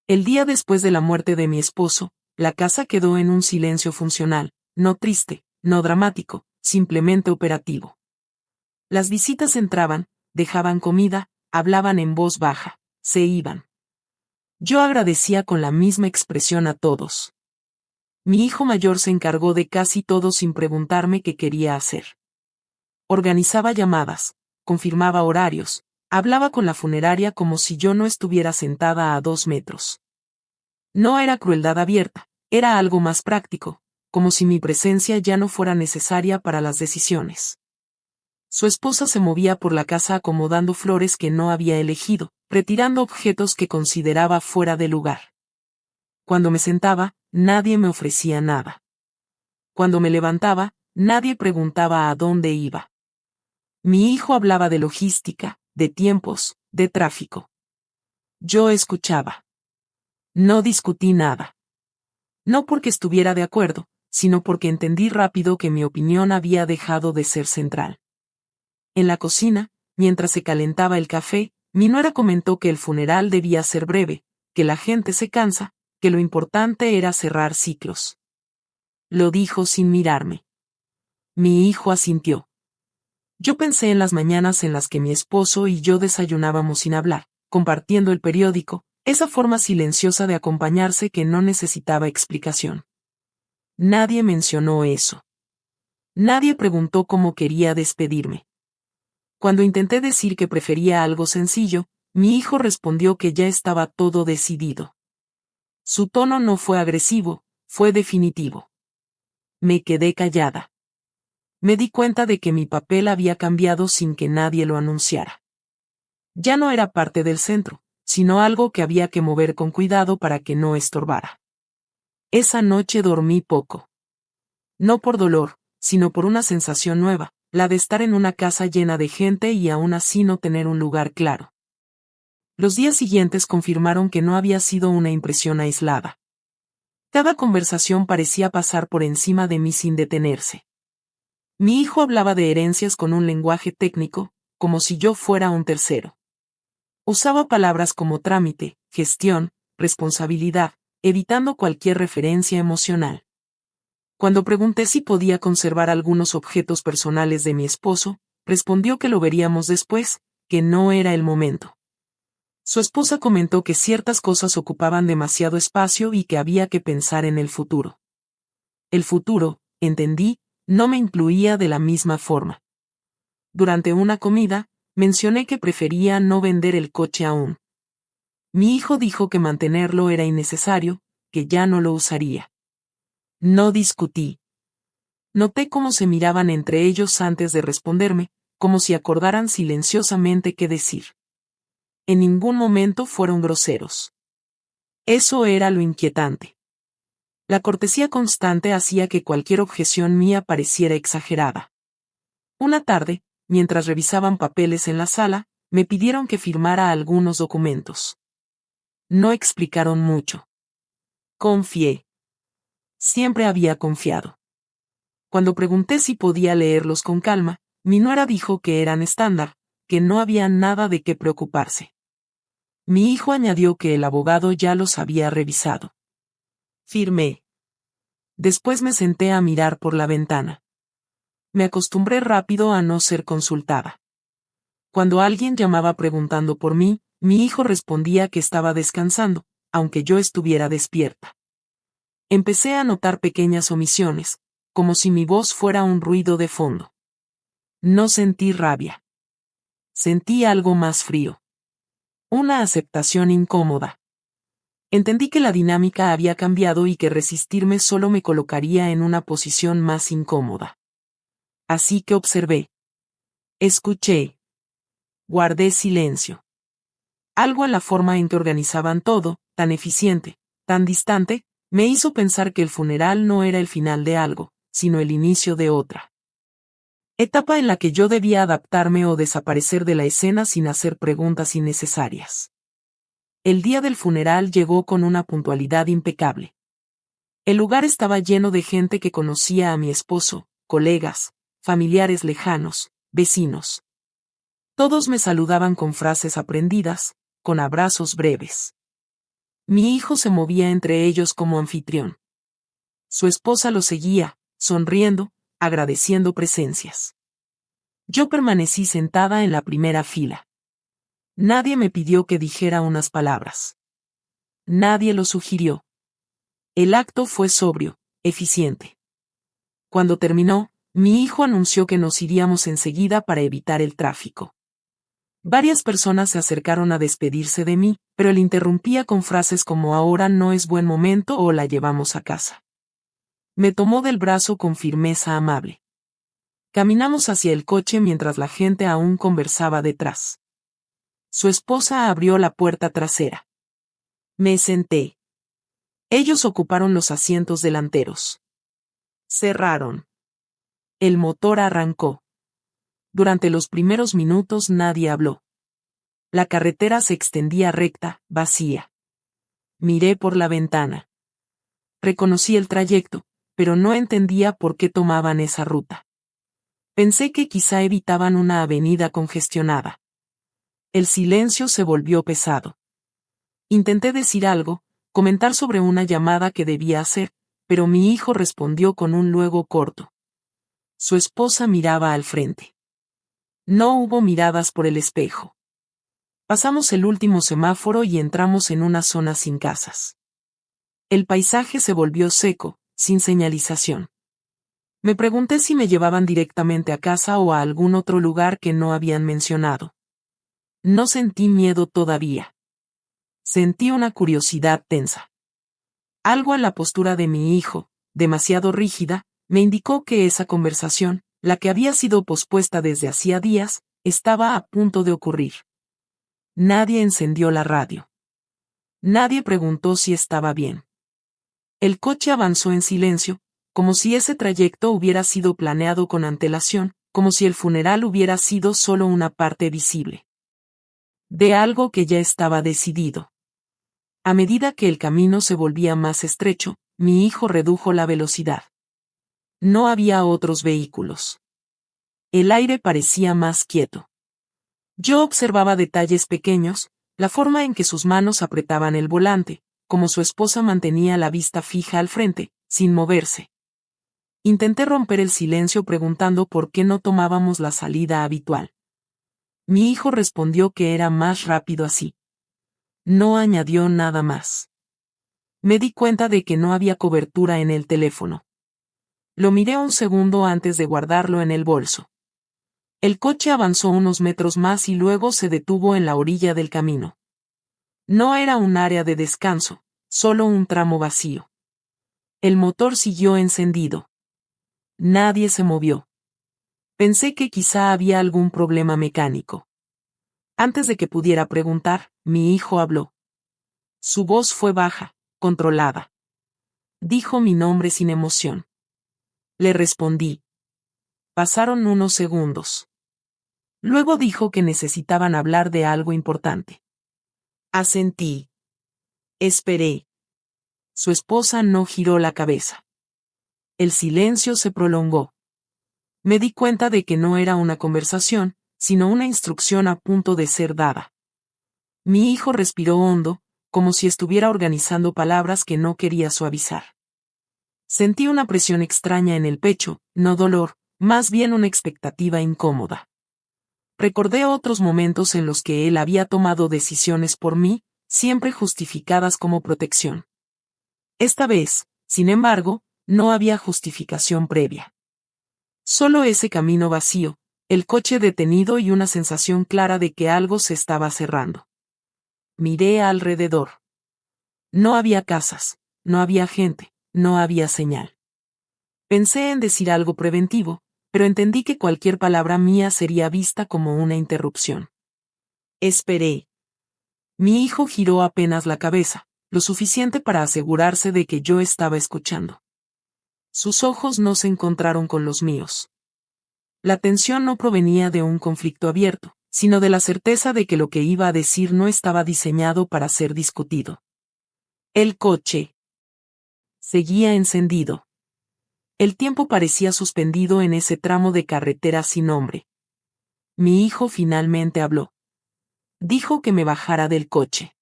El día después de la muerte de mi esposo, la casa quedó en un silencio funcional, no triste, no dramático, simplemente operativo. Las visitas entraban, dejaban comida, hablaban en voz baja, se iban. Yo agradecía con la misma expresión a todos. Mi hijo mayor se encargó de casi todo sin preguntarme qué quería hacer. Organizaba llamadas, confirmaba horarios, hablaba con la funeraria como si yo no estuviera sentada a 2 metros. No era crueldad abierta, era algo más práctico, como si mi presencia ya no fuera necesaria para las decisiones. Su esposa se movía por la casa acomodando flores que no había elegido, retirando objetos que consideraba fuera de lugar. Cuando me sentaba, nadie me ofrecía nada. Cuando me levantaba, nadie preguntaba a dónde iba. Mi hijo hablaba de logística, de tiempos, de tráfico. Yo escuchaba. No discutí nada. No porque estuviera de acuerdo, sino porque entendí rápido que mi opinión había dejado de ser central. En la cocina, mientras se calentaba el café, mi nuera comentó que el funeral debía ser breve, que la gente se cansa, que lo importante era cerrar ciclos. Lo dijo sin mirarme. Mi hijo asintió. Yo pensé en las mañanas en las que mi esposo y yo desayunábamos sin hablar, compartiendo el periódico, esa forma silenciosa de acompañarse que no necesitaba explicación. Nadie mencionó eso. Nadie preguntó cómo quería despedirme. Cuando intenté decir que prefería algo sencillo, mi hijo respondió que ya estaba todo decidido. Su tono no fue agresivo, fue definitivo. Me quedé callada. Me di cuenta de que mi papel había cambiado sin que nadie lo anunciara. Ya no era parte del centro, sino algo que había que mover con cuidado para que no estorbara. Esa noche dormí poco. No por dolor, sino por una sensación nueva, la de estar en una casa llena de gente y aún así no tener un lugar claro. Los días siguientes confirmaron que no había sido una impresión aislada. Cada conversación parecía pasar por encima de mí sin detenerse. Mi hijo hablaba de herencias con un lenguaje técnico, como si yo fuera un tercero. Usaba palabras como trámite, gestión, responsabilidad, evitando cualquier referencia emocional. Cuando pregunté si podía conservar algunos objetos personales de mi esposo, respondió que lo veríamos después, que no era el momento. Su esposa comentó que ciertas cosas ocupaban demasiado espacio y que había que pensar en el futuro. El futuro, entendí, no me incluía de la misma forma. Durante una comida, mencioné que prefería no vender el coche aún. Mi hijo dijo que mantenerlo era innecesario, que ya no lo usaría. No discutí. Noté cómo se miraban entre ellos antes de responderme, como si acordaran silenciosamente qué decir. En ningún momento fueron groseros. Eso era lo inquietante. La cortesía constante hacía que cualquier objeción mía pareciera exagerada. Una tarde, mientras revisaban papeles en la sala, me pidieron que firmara algunos documentos. No explicaron mucho. Confié. Siempre había confiado. Cuando pregunté si podía leerlos con calma, mi nuera dijo que eran estándar, que no había nada de qué preocuparse. Mi hijo añadió que el abogado ya los había revisado. Firmé. Después me senté a mirar por la ventana. Me acostumbré rápido a no ser consultada. Cuando alguien llamaba preguntando por mí, mi hijo respondía que estaba descansando, aunque yo estuviera despierta. Empecé a notar pequeñas omisiones, como si mi voz fuera un ruido de fondo. No sentí rabia. Sentí algo más frío. Una aceptación incómoda. Entendí que la dinámica había cambiado y que resistirme solo me colocaría en una posición más incómoda. Así que observé. Escuché. Guardé silencio. Algo en la forma en que organizaban todo, tan eficiente, tan distante, me hizo pensar que el funeral no era el final de algo, sino el inicio de otra. Etapa en la que yo debía adaptarme o desaparecer de la escena sin hacer preguntas innecesarias. El día del funeral llegó con una puntualidad impecable. El lugar estaba lleno de gente que conocía a mi esposo, colegas, familiares lejanos, vecinos. Todos me saludaban con frases aprendidas, con abrazos breves. Mi hijo se movía entre ellos como anfitrión. Su esposa lo seguía, sonriendo, agradeciendo presencias. Yo permanecí sentada en la primera fila. Nadie me pidió que dijera unas palabras. Nadie lo sugirió. El acto fue sobrio, eficiente. Cuando terminó, mi hijo anunció que nos iríamos enseguida para evitar el tráfico. Varias personas se acercaron a despedirse de mí, pero él interrumpía con frases como ahora no es buen momento o la llevamos a casa. Me tomó del brazo con firmeza amable. Caminamos hacia el coche mientras la gente aún conversaba detrás. Su esposa abrió la puerta trasera. Me senté. Ellos ocuparon los asientos delanteros. Cerraron. El motor arrancó. Durante los primeros minutos nadie habló. La carretera se extendía recta, vacía. Miré por la ventana. Reconocí el trayecto, pero no entendía por qué tomaban esa ruta. Pensé que quizá evitaban una avenida congestionada. El silencio se volvió pesado. Intenté decir algo, comentar sobre una llamada que debía hacer, pero mi hijo respondió con un luego corto. Su esposa miraba al frente. No hubo miradas por el espejo. Pasamos el último semáforo y entramos en una zona sin casas. El paisaje se volvió seco, sin señalización. Me pregunté si me llevaban directamente a casa o a algún otro lugar que no habían mencionado. No sentí miedo todavía. Sentí una curiosidad tensa. Algo en la postura de mi hijo, demasiado rígida, me indicó que esa conversación, la que había sido pospuesta desde hacía días, estaba a punto de ocurrir. Nadie encendió la radio. Nadie preguntó si estaba bien. El coche avanzó en silencio, como si ese trayecto hubiera sido planeado con antelación, como si el funeral hubiera sido solo una parte visible de algo que ya estaba decidido. A medida que el camino se volvía más estrecho, mi hijo redujo la velocidad. No había otros vehículos. El aire parecía más quieto. Yo observaba detalles pequeños, la forma en que sus manos apretaban el volante, como su esposa mantenía la vista fija al frente, sin moverse. Intenté romper el silencio preguntando por qué no tomábamos la salida habitual. Mi hijo respondió que era más rápido así. No añadió nada más. Me di cuenta de que no había cobertura en el teléfono. Lo miré un segundo antes de guardarlo en el bolso. El coche avanzó unos metros más y luego se detuvo en la orilla del camino. No era un área de descanso, solo un tramo vacío. El motor siguió encendido. Nadie se movió. Pensé que quizá había algún problema mecánico. Antes de que pudiera preguntar, mi hijo habló. Su voz fue baja, controlada. Dijo mi nombre sin emoción. Le respondí. Pasaron unos segundos. Luego dijo que necesitaban hablar de algo importante. Asentí. Esperé. Su esposa no giró la cabeza. El silencio se prolongó. Me di cuenta de que no era una conversación, sino una instrucción a punto de ser dada. Mi hijo respiró hondo, como si estuviera organizando palabras que no quería suavizar. Sentí una presión extraña en el pecho, no dolor, más bien una expectativa incómoda. Recordé otros momentos en los que él había tomado decisiones por mí, siempre justificadas como protección. Esta vez, sin embargo, no había justificación previa. Solo ese camino vacío, el coche detenido y una sensación clara de que algo se estaba cerrando. Miré alrededor. No había casas, no había gente, no había señal. Pensé en decir algo preventivo, pero entendí que cualquier palabra mía sería vista como una interrupción. Esperé. Mi hijo giró apenas la cabeza, lo suficiente para asegurarse de que yo estaba escuchando. Sus ojos no se encontraron con los míos. La tensión no provenía de un conflicto abierto, sino de la certeza de que lo que iba a decir no estaba diseñado para ser discutido. El coche seguía encendido. El tiempo parecía suspendido en ese tramo de carretera sin nombre. Mi hijo finalmente habló. Dijo que me bajara del coche.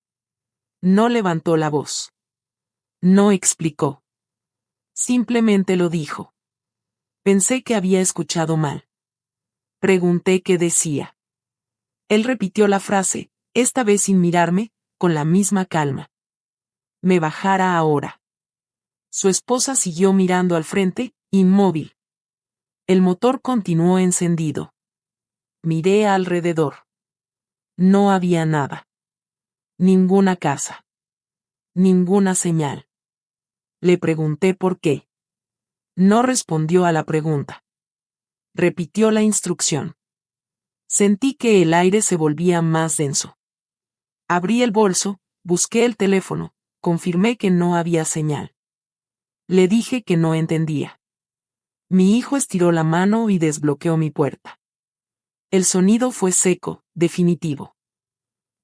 No levantó la voz. No explicó. Simplemente lo dijo. Pensé que había escuchado mal. Pregunté qué decía. Él repitió la frase, esta vez sin mirarme, con la misma calma. Me bajara ahora. Su esposa siguió mirando al frente, inmóvil. El motor continuó encendido. Miré alrededor. No había nada. Ninguna casa. Ninguna señal. Le pregunté por qué. No respondió a la pregunta. Repitió la instrucción. Sentí que el aire se volvía más denso. Abrí el bolso, busqué el teléfono, confirmé que no había señal. Le dije que no entendía. Mi hijo estiró la mano y desbloqueó mi puerta. El sonido fue seco, definitivo.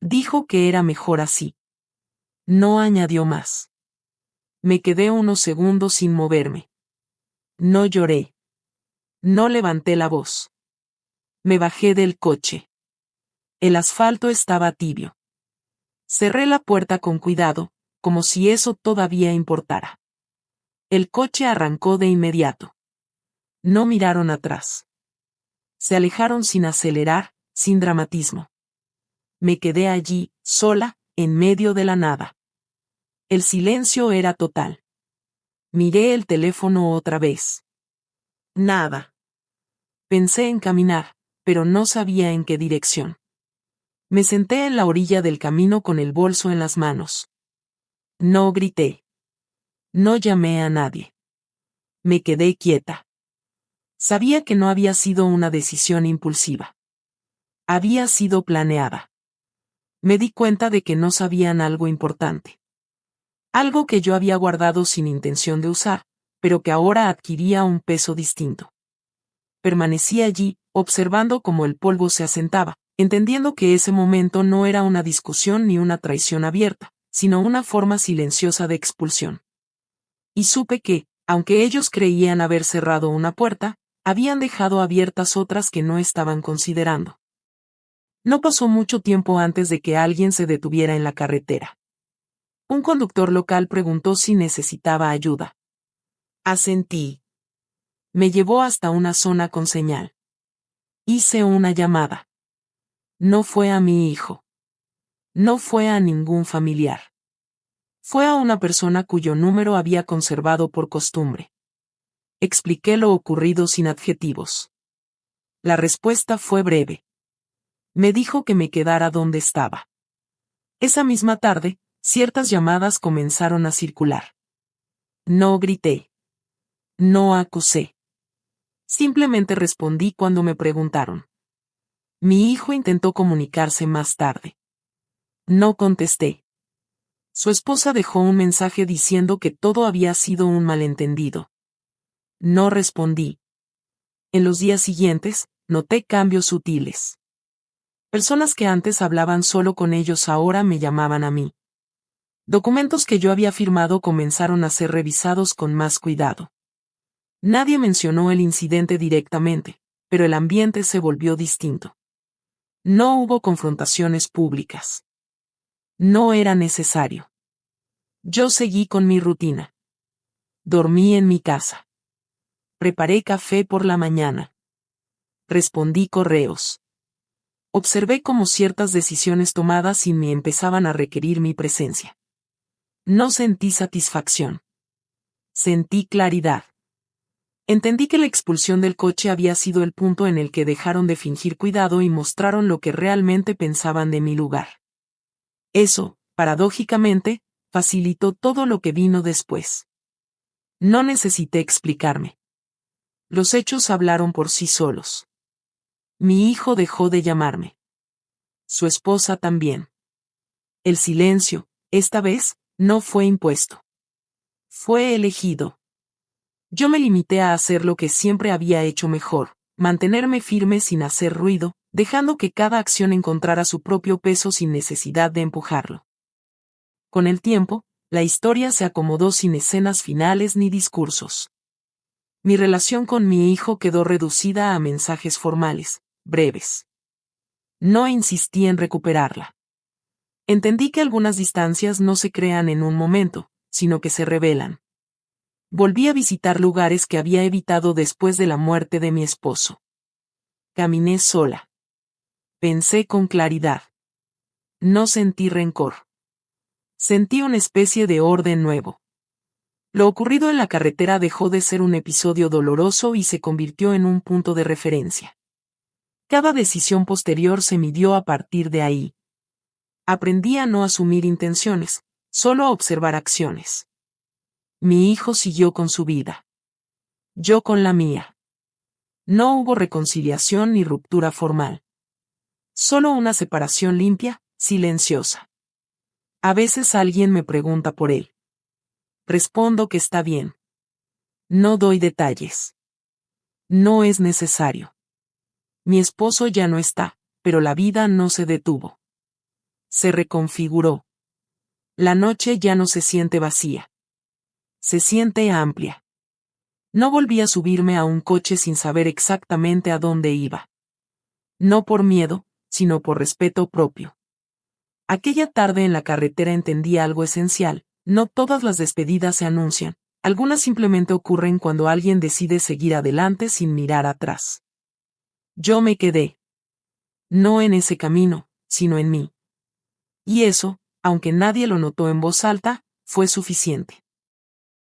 Dijo que era mejor así. No añadió más. Me quedé unos segundos sin moverme. No lloré. No levanté la voz. Me bajé del coche. El asfalto estaba tibio. Cerré la puerta con cuidado, como si eso todavía importara. El coche arrancó de inmediato. No miraron atrás. Se alejaron sin acelerar, sin dramatismo. Me quedé allí, sola, en medio de la nada. El silencio era total. Miré el teléfono otra vez. Nada. Pensé en caminar, pero no sabía en qué dirección. Me senté en la orilla del camino con el bolso en las manos. No grité. No llamé a nadie. Me quedé quieta. Sabía que no había sido una decisión impulsiva. Había sido planeada. Me di cuenta de que no sabían algo importante. Algo que yo había guardado sin intención de usar, pero que ahora adquiría un peso distinto. Permanecí allí, observando cómo el polvo se asentaba, entendiendo que ese momento no era una discusión ni una traición abierta, sino una forma silenciosa de expulsión. Y supe que, aunque ellos creían haber cerrado una puerta, habían dejado abiertas otras que no estaban considerando. No pasó mucho tiempo antes de que alguien se detuviera en la carretera. Un conductor local preguntó si necesitaba ayuda. Asentí. Me llevó hasta una zona con señal. Hice una llamada. No fue a mi hijo. No fue a ningún familiar. Fue a una persona cuyo número había conservado por costumbre. Expliqué lo ocurrido sin adjetivos. La respuesta fue breve. Me dijo que me quedara donde estaba. Esa misma tarde, ciertas llamadas comenzaron a circular. No grité. No acusé. Simplemente respondí cuando me preguntaron. Mi hijo intentó comunicarse más tarde. No contesté. Su esposa dejó un mensaje diciendo que todo había sido un malentendido. No respondí. En los días siguientes, noté cambios sutiles. Personas que antes hablaban solo con ellos ahora me llamaban a mí. Documentos que yo había firmado comenzaron a ser revisados con más cuidado. Nadie mencionó el incidente directamente, pero el ambiente se volvió distinto. No hubo confrontaciones públicas. No era necesario. Yo seguí con mi rutina. Dormí en mi casa. Preparé café por la mañana. Respondí correos. Observé cómo ciertas decisiones tomadas sin mí empezaban a requerir mi presencia. No sentí satisfacción. Sentí claridad. Entendí que la expulsión del coche había sido el punto en el que dejaron de fingir cuidado y mostraron lo que realmente pensaban de mi lugar. Eso, paradójicamente, facilitó todo lo que vino después. No necesité explicarme. Los hechos hablaron por sí solos. Mi hijo dejó de llamarme. Su esposa también. El silencio, esta vez, no fue impuesto. Fue elegido. Yo me limité a hacer lo que siempre había hecho mejor, mantenerme firme sin hacer ruido, dejando que cada acción encontrara su propio peso sin necesidad de empujarlo. Con el tiempo, la historia se acomodó sin escenas finales ni discursos. Mi relación con mi hijo quedó reducida a mensajes formales, breves. No insistí en recuperarla. Entendí que algunas distancias no se crean en un momento, sino que se revelan. Volví a visitar lugares que había evitado después de la muerte de mi esposo. Caminé sola. Pensé con claridad. No sentí rencor. Sentí una especie de orden nuevo. Lo ocurrido en la carretera dejó de ser un episodio doloroso y se convirtió en un punto de referencia. Cada decisión posterior se midió a partir de ahí. Aprendí a no asumir intenciones, solo a observar acciones. Mi hijo siguió con su vida. Yo con la mía. No hubo reconciliación ni ruptura formal. Solo una separación limpia, silenciosa. A veces alguien me pregunta por él. Respondo que está bien. No doy detalles. No es necesario. Mi esposo ya no está, pero la vida no se detuvo. Se reconfiguró. La noche ya no se siente vacía. Se siente amplia. No volví a subirme a un coche sin saber exactamente a dónde iba. No por miedo, sino por respeto propio. Aquella tarde en la carretera entendí algo esencial: no todas las despedidas se anuncian, algunas simplemente ocurren cuando alguien decide seguir adelante sin mirar atrás. Yo me quedé. No en ese camino, sino en mí. Y eso, aunque nadie lo notó en voz alta, fue suficiente.